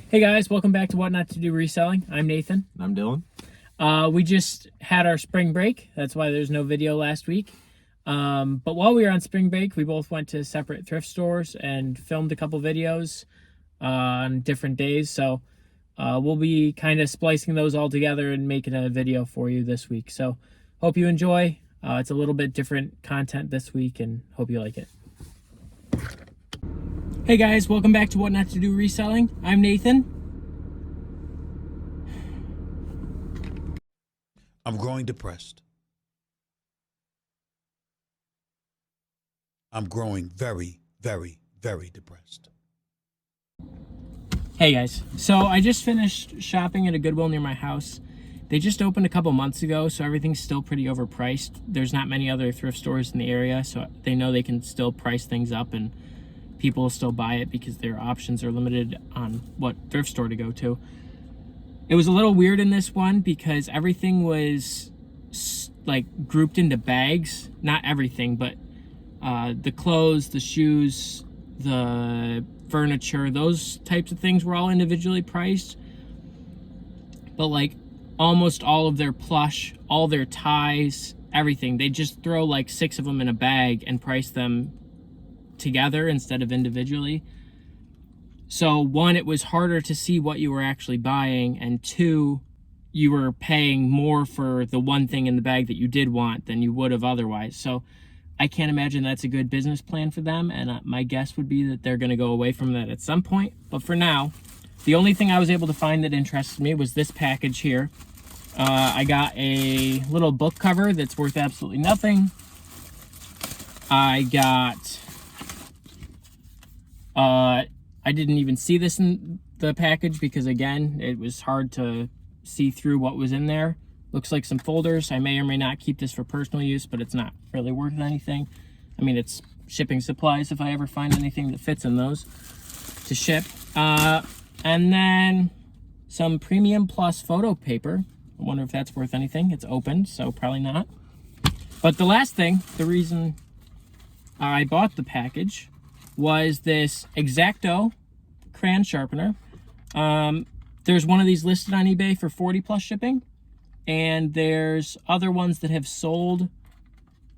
Hey guys, welcome back to What Not to Do Reselling. I'm Nathan. I'm Dylan. We just had our spring break. That's why there's no video last week. But while we were on spring break, we both went to separate thrift stores and filmed a couple videos on different days. So we'll be kind of splicing those all together and making a video for you this week. So hope you enjoy. It's a little bit different content this week and hope you like it. Hey guys, welcome back to What Not to Do Reselling. I'm Nathan. I'm growing depressed. I'm growing very, very, very depressed. Hey guys, so I just finished shopping at a Goodwill near my house. They just opened a couple months ago, so everything's still pretty overpriced. There's not many other thrift stores in the area, so they know they can still price things up and people will still buy it because their options are limited on what thrift store to go to. It was a little weird in this one because everything was like grouped into bags. Not everything, but the clothes, the shoes, the furniture, those types of things were all individually priced. But like almost all of their plush, all their ties, everything, they just throw like 6 of them in a bag and price them together instead of individually. So one, it was harder to see what you were actually buying, and two, you were paying more for the one thing in the bag that you did want than you would have otherwise. So I can't imagine that's a good business plan for them, and my guess would be that they're going to go away from that at some point. But for now, the only thing I was able to find that interested me was this package here. I got a little book cover that's worth absolutely nothing. I got I didn't even see this in the package because, again, it was hard to see through what was in there. Looks like some folders. I may or may not keep this for personal use, but it's not really worth anything. I mean, it's shipping supplies if I ever find anything that fits in those to ship. And then some Premium Plus photo paper. I wonder if that's worth anything. It's opened, so probably not. But the last thing, the reason I bought the package, was this X-Acto crayon sharpener. There's one of these listed on eBay for 40 plus shipping, and there's other ones that have sold.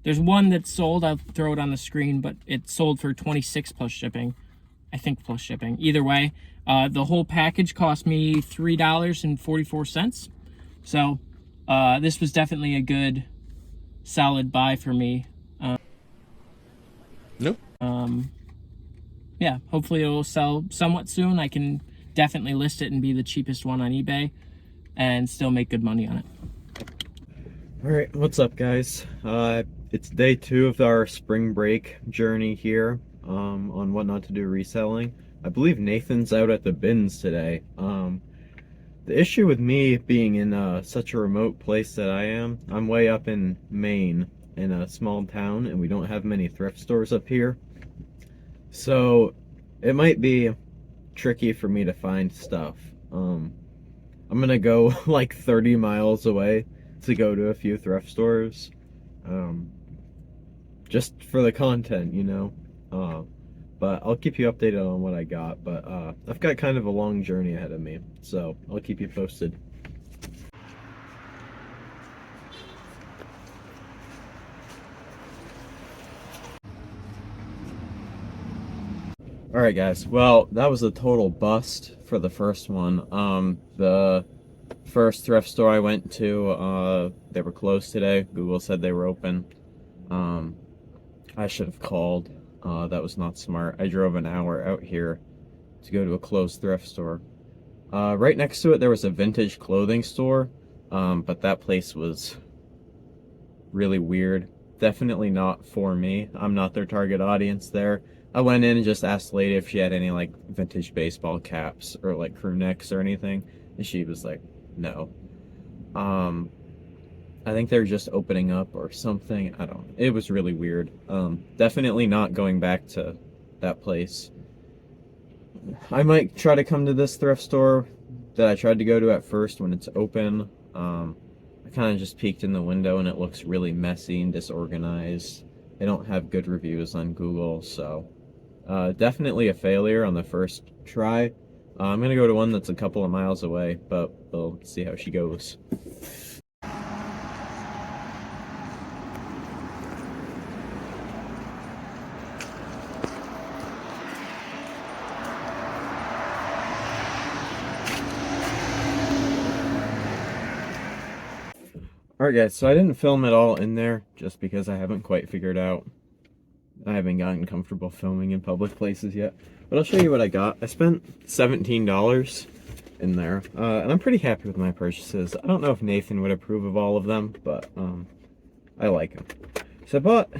There's one that's sold, I'll throw it on the screen, but it sold for 26 plus shipping. I think plus shipping. Either way, the whole package cost me $3.44. So this was definitely a good, solid buy for me. Nope. Yeah, hopefully it will sell somewhat soon. I can definitely list it and be the cheapest one on eBay and still make good money on it. All right, what's up, guys? It's day 2 of our spring break journey here on What Not to Do Reselling. I believe Nathan's out at the bins today. The issue with me being in such a remote place that I'm way up in Maine in a small town, and we don't have many thrift stores up here. So it might be tricky for me to find stuff. I'm gonna go like 30 miles away to go to a few thrift stores, just for the content, you know. But I'll keep you updated on what I got. But I've got kind of a long journey ahead of me, so I'll keep you posted. Alright guys, well, that was a total bust for the first one. The first thrift store I went to, they were closed today. Google said they were open. I should have called. That was not smart. I drove an hour out here to go to a closed thrift store. Right next to it there was a vintage clothing store, but that place was really weird. Definitely not for me. I'm not their target audience there. I went in and just asked the lady if she had any like vintage baseball caps or like crew necks or anything, and she was like, no. I think they're just opening up or something. I don't know. It was really weird. Definitely not going back to that place. I might try to come to this thrift store that I tried to go to at first when it's open. I kind of just peeked in the window and it looks really messy and disorganized. They don't have good reviews on Google, so definitely a failure on the first try. I'm gonna go to one that's a couple of miles away, but we'll see how she goes. Alright guys, so I didn't film it all in there just because I haven't quite figured out. I haven't gotten comfortable filming in public places yet. But I'll show you what I got. I spent $17 in there, and I'm pretty happy with my purchases. I don't know if Nathan would approve of all of them, but I like them. So I bought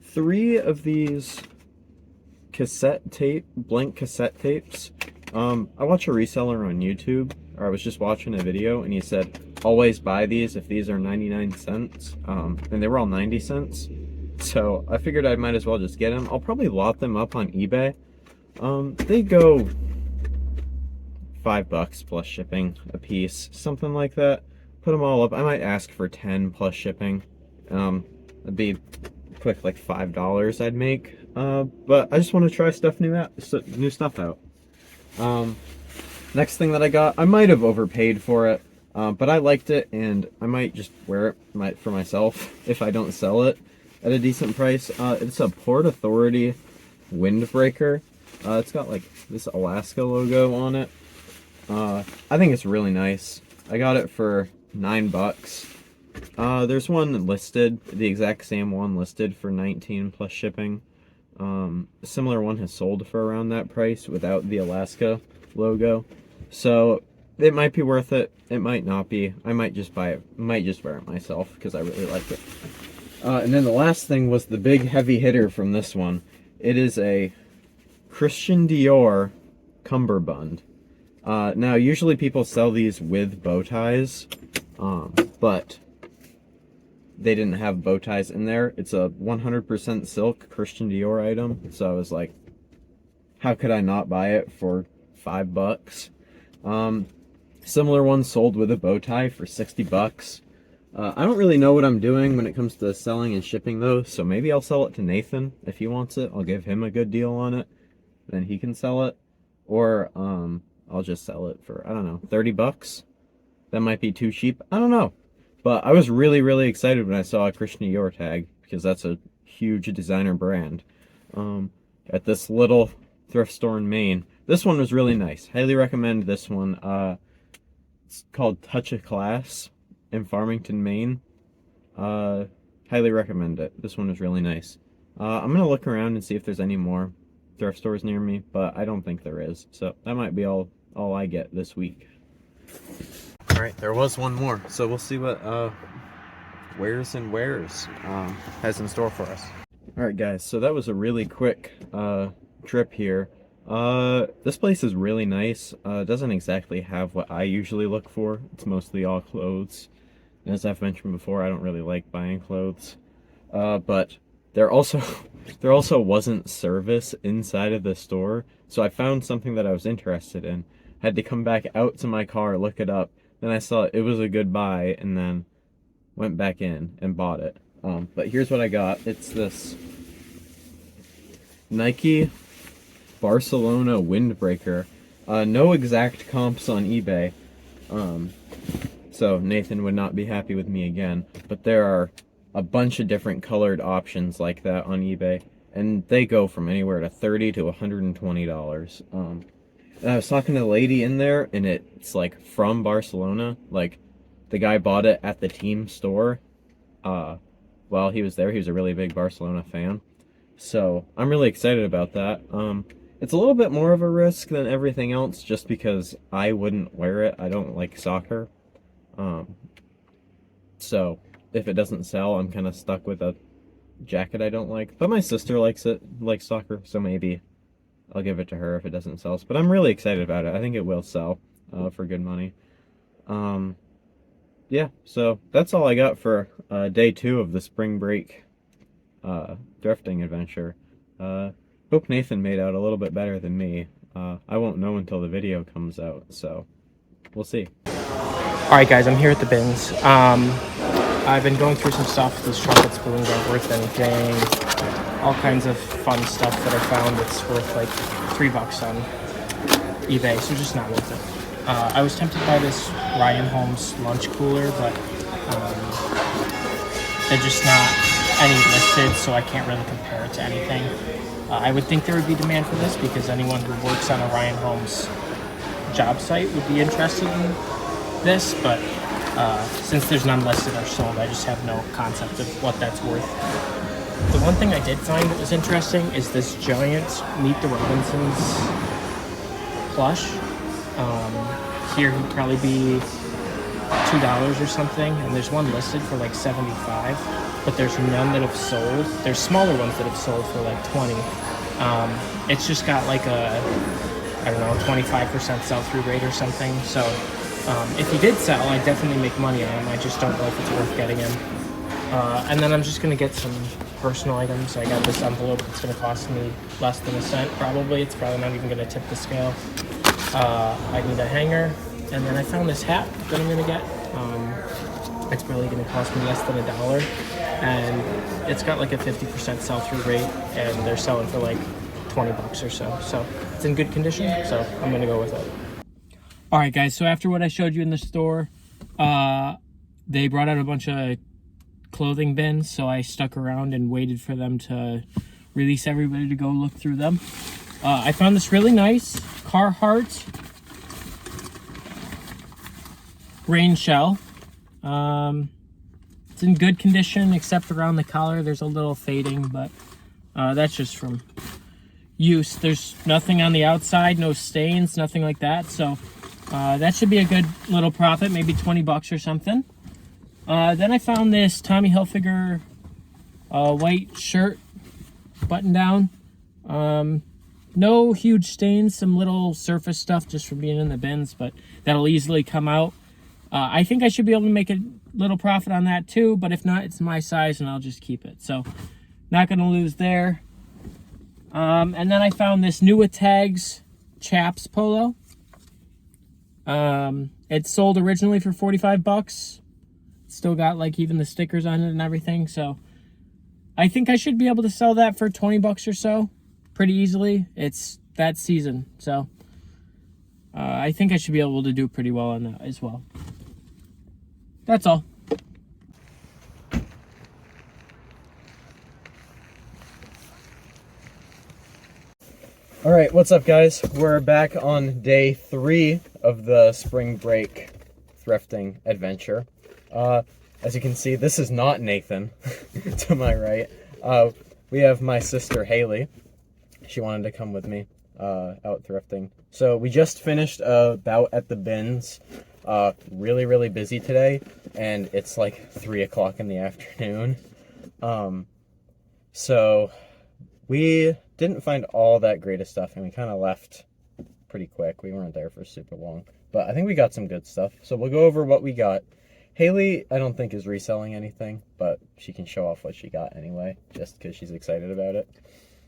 3 of these blank cassette tapes. I watch a reseller on YouTube, or I was just watching a video, and he said, always buy these if these are 99 cents, and they were all 90 cents. So I figured I might as well just get them. I'll probably lot them up on eBay. They go $5 plus shipping a piece, something like that. Put them all up. I might ask for 10 plus shipping. It'd be quick, like $5 I'd make. But I just want to try new stuff out. Next thing that I got, I might have overpaid for it, but I liked it, and I might just wear it for myself if I don't sell it at a decent price. It's a Port Authority windbreaker. It's got like this Alaska logo on it. I think it's really nice. I got it for $9. There's one listed, the exact same one listed for 19 plus shipping. A similar one has sold for around that price without the Alaska logo. So it might be worth it. It might not be. I might just buy it. Might just wear it myself because I really like it. And then the last thing was the big heavy hitter from this one. It is a Christian Dior cummerbund. Now, usually people sell these with bow ties, but they didn't have bow ties in there. It's a 100% silk Christian Dior item, so I was like, how could I not buy it for $5? Similar one sold with a bow tie for $60. I don't really know what I'm doing when it comes to selling and shipping those, so maybe I'll sell it to Nathan if he wants it. I'll give him a good deal on it, then he can sell it. Or I'll just sell it for, I don't know, $30. That might be too cheap. I don't know. But I was really, really excited when I saw a Christian Dior tag, because that's a huge designer brand, at this little thrift store in Maine. This one was really nice. Highly recommend this one. It's called Touch of Class in Farmington, Maine. Highly recommend it. This one is really nice. I'm gonna look around and see if there's any more thrift stores near me, but I don't think there is. So that might be all I get this week. Alright, there was one more. So we'll see what Wares and Wares has in store for us. Alright guys, so that was a really quick trip here. This place is really nice. It doesn't exactly have what I usually look for. It's mostly all clothes. And as I've mentioned before, I don't really like buying clothes. But there also wasn't service inside of the store. So I found something that I was interested in. Had to come back out to my car, look it up. Then I saw it was a good buy, and then went back in and bought it. But here's what I got. It's this Nike Barcelona windbreaker. No exact comps on eBay. So Nathan would not be happy with me again. But there are a bunch of different colored options like that on eBay. And they go from anywhere to $30 to $120. And I was talking to the lady in there, and it's like from Barcelona. Like, the guy bought it at the team store. While he was there, he was a really big Barcelona fan. So I'm really excited about that. It's a little bit more of a risk than everything else, just because I wouldn't wear it. I don't like soccer. So if it doesn't sell, I'm kind of stuck with a jacket I don't like. But my sister likes soccer, so maybe I'll give it to her if it doesn't sell. But I'm really excited about it. I think it will sell for good money. Yeah, so that's all I got for day 2 of the spring break thrifting adventure. Hope Nathan made out a little bit better than me. I won't know until the video comes out, so we'll see. Alright guys, I'm here at the bins. I've been going through some stuff. These trumpet spoons aren't worth anything. All kinds of fun stuff that I found that's worth like $3 on eBay, so just not worth it. I was tempted by this Ryan Holmes lunch cooler, but they're just not any listed, so I can't really compare it to anything. I would think there would be demand for this because anyone who works on a Ryan Holmes job site would be interested in this, but since there's none listed or sold, I just have no concept of what that's worth. The one thing I did find that was interesting is this giant Meet the Robinsons plush. Here he'd probably be $2 or something, and there's one listed for like $75, but there's none that have sold. There's smaller ones that have sold for like $20. It's just got like a, I don't know, 25% sell-through rate or something. So if he did sell, I'd definitely make money on him. I just don't know if it's worth getting him. And then I'm just gonna get some personal items. I got this envelope that's gonna cost me less than a cent probably. It's probably not even gonna tip the scale. I need a hanger, and then I found this hat that I'm gonna get. It's probably gonna cost me less than $1, and it's got like a 50% sell-through rate, and they're selling for like $20 or so. So it's in good condition, so I'm gonna go with it. All right, guys, so after what I showed you in the store, they brought out a bunch of clothing bins, so I stuck around and waited for them to release everybody to go look through them. I found this really nice Carhartt rain shell. It's in good condition except around the collar. There's a little fading, but that's just from use. There's nothing on the outside, no stains, nothing like that. So that should be a good little profit, maybe $20 or something. Then I found this Tommy Hilfiger white shirt button down. No huge stains, some little surface stuff just from being in the bins, but that'll easily come out. I think I should be able to make a little profit on that too, but if not, it's my size and I'll just keep it. So not going to lose there. And then I found this New with Tags Chaps polo. It sold originally for $45. Still got like even the stickers on it and everything. So I think I should be able to sell that for $20 or so pretty easily. It's that season. So I think I should be able to do pretty well on that as well. That's all. All right, what's up, guys? We're back on day 3 of the spring break thrifting adventure. As you can see, this is not Nathan to my right. We have my sister Haley. She wanted to come with me out thrifting. So we just finished a bout at the bins. Really busy today, and it's like 3 o'clock in the afternoon. So we didn't find all that great of stuff, and we kind of left pretty quick. We weren't there for super long, but I think we got some good stuff. So we'll go over what we got. Haley, I don't think is reselling anything, but she can show off what she got anyway, just because she's excited about it.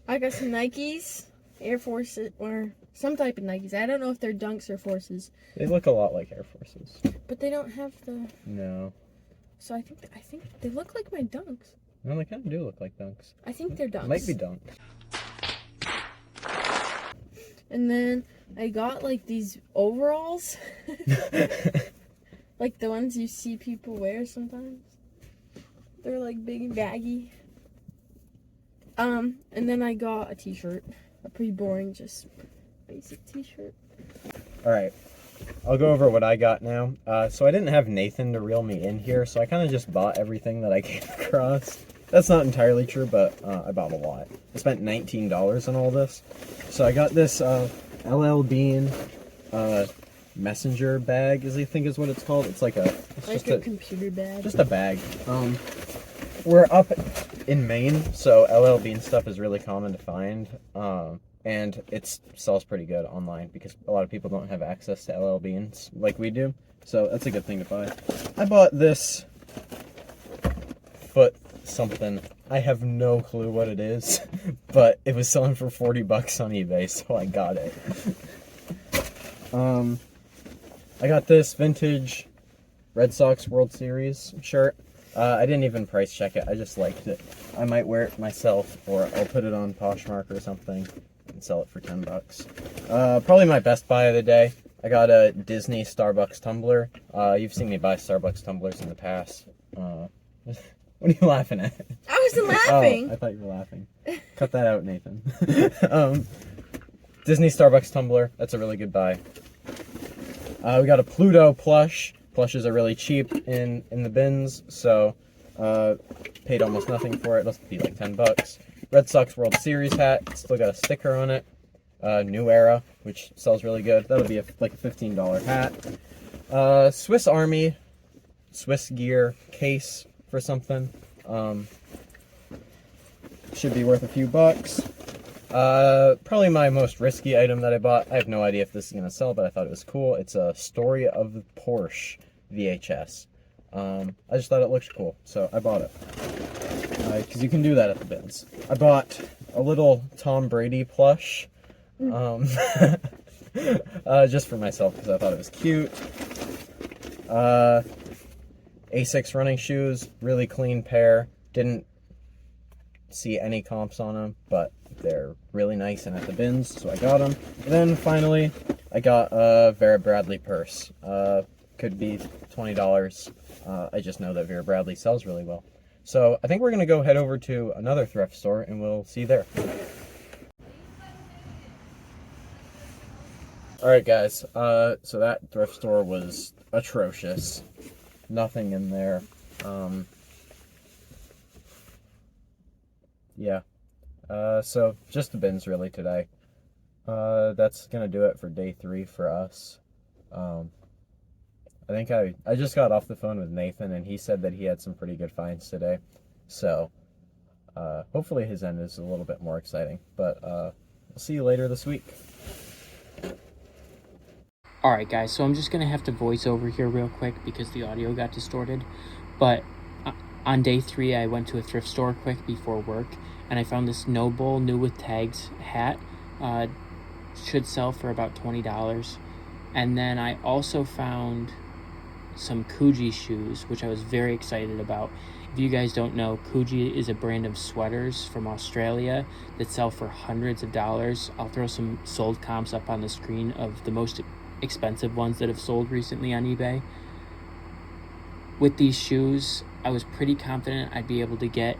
I got some Nikes, Air Forces, or some type of Nikes. I don't know if they're Dunks or Forces. They look a lot like Air Forces. But they don't have the... No. So I think they look like my Dunks. No, they kind of do look like Dunks. I think they're Dunks. Might be Dunks. And then I got like these overalls. Like the ones you see people wear sometimes. They're like big and baggy. And then I got a t-shirt. A pretty boring, just basic t-shirt. Alright, I'll go over what I got now. So I didn't have Nathan to reel me in here, so I kind of just bought everything that I came across. That's not entirely true, but I bought a lot. I spent $19 on all this. So I got this LL Bean messenger bag, I think is what it's called. It's like just a computer bag. Just a bag. We're up in Maine, so LL Bean stuff is really common to find. And it sells pretty good online because a lot of people don't have access to LL Beans like we do. So that's a good thing to buy. I bought this foot something. I have no clue what it is, but it was selling for $40 on eBay, so I got it. I got this vintage Red Sox World Series shirt. I didn't even price check it. I just liked it. I might wear it myself, or I'll put it on Poshmark or something and could sell it for 10 bucks. Probably my best buy of the day. I got a Disney Starbucks tumbler. You've seen me buy Starbucks tumblers in the past. What are you laughing at? I wasn't laughing. Oh, I thought you were laughing. Cut that out, Nathan. Disney Starbucks tumbler. That's a really good buy. We got a Pluto plush. Plushes are really cheap in the bins, so paid almost nothing for it. Must be like 10 bucks. Red Sox World Series hat. Still got a sticker on it. New Era, which sells really good. That'll be like a $15 hat. Swiss Army, Swiss gear case for something. Should be worth a few bucks. Probably my most risky item that I bought. I have no idea if this is going to sell, but I thought it was cool. It's a Story of the Porsche VHS. I just thought it looked cool, so I bought it. Because you can do that at the bins. I bought a little Tom Brady plush. Just for myself because I thought it was cute. Asics running shoes, really clean pair. Didn't see any comps on them, but they're really nice and at the bins, so I got them. And then finally, I got a Vera Bradley purse. Could be $20. I just know that Vera Bradley sells really well. So I think we're gonna go head over to another thrift store and we'll see you there. Alright guys, so that thrift store was atrocious. Nothing in there. Yeah. So just the bins really today. That's gonna do it for day 3 for us. I think I just got off the phone with Nathan and he said that he had some pretty good finds today. So hopefully his end is a little bit more exciting. But we'll see you later this week. Alright guys, so I'm just going to have to voice over here real quick because the audio got distorted. But on day 3, I went to a thrift store quick before work, and I found this Noble New With Tags hat. Should sell for about $20. And then I also found some Coogee shoes, which I was very excited about. If you guys don't know, Coogee is a brand of sweaters from Australia that sell for hundreds of dollars. I'll throw some sold comps up on the screen of the most expensive ones that have sold recently on eBay. With these shoes, I was pretty confident I'd be able to get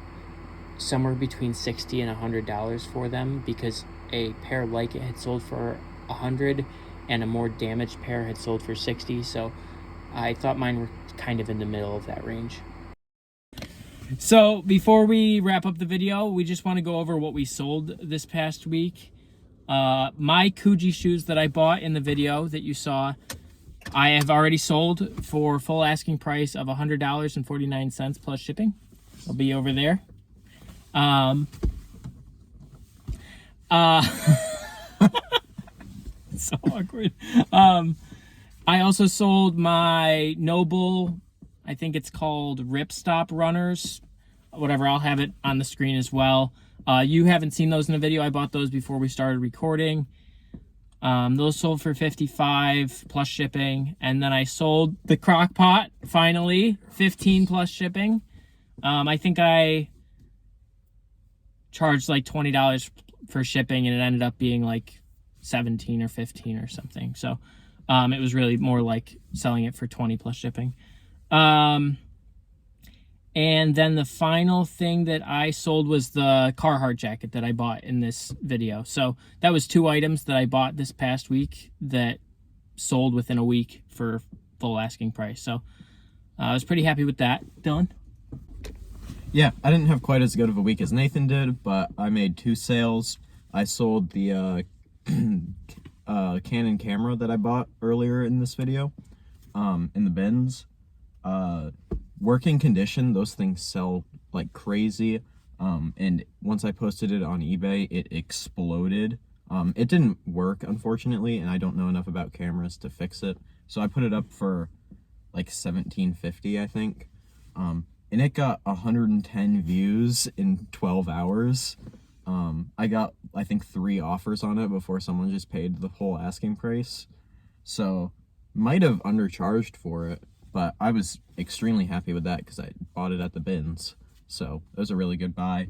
somewhere between $60 and $100 for them because a pair like it had sold for $100 and a more damaged pair had sold for $60, so I thought mine were kind of in the middle of that range. So before we wrap up the video, we just want to go over what we sold this past week. My Coogee shoes that I bought in the video that you saw, I have already sold for full asking price of $100.49 plus shipping. I'll be over there. It's so awkward. I also sold my Noble, I think it's called Ripstop runners, whatever. I'll have it on the screen as well. You haven't seen those in the video. I bought those before we started recording. Those sold for $55 plus shipping. And then I sold the crock pot, finally, $15 plus shipping. I think I charged like $20 for shipping and it ended up being like $17 or $15 or something. So it was really more like selling it for $20 plus shipping. And then the final thing that I sold was the Carhartt jacket that I bought in this video. So that was 2 items that I bought this past week that sold within a week for full asking price. So I was pretty happy with that. Dylan? Yeah, I didn't have quite as good of a week as Nathan did, but I made 2 sales. I sold the Canon camera that I bought earlier in this video in the bins. Working condition, those things sell like crazy. And once I posted it on eBay, it exploded. It didn't work, unfortunately, and I don't know enough about cameras to fix it. So I put it up for like $17.50, I think. And it got 110 views in 12 hours. I got, I think, 3 offers on it before someone just paid the whole asking price. So might have undercharged for it. But I was extremely happy with that because I bought it at the bins. So it was a really good buy.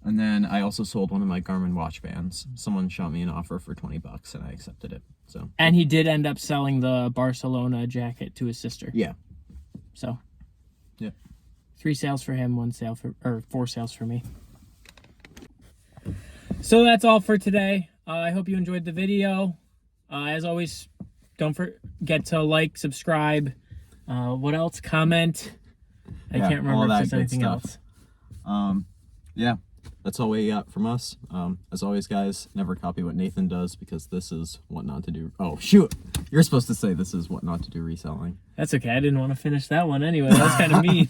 And then I also sold one of my Garmin watch bands. Someone shot me an offer for $20 and I accepted it. So. And he did end up selling the Barcelona jacket to his sister. Yeah. So. Yep. 3 sales for him, 4 sales for me. So that's all for today. I hope you enjoyed the video. As always, don't forget to like, subscribe. What else? Comment. I can't remember if there's anything else. Yeah, that's all we got from us. As always, guys, never copy what Nathan does because this is what not to do. Oh, shoot. You're supposed to say this is what not to do reselling. That's okay. I didn't want to finish that one anyway. That was kind of mean.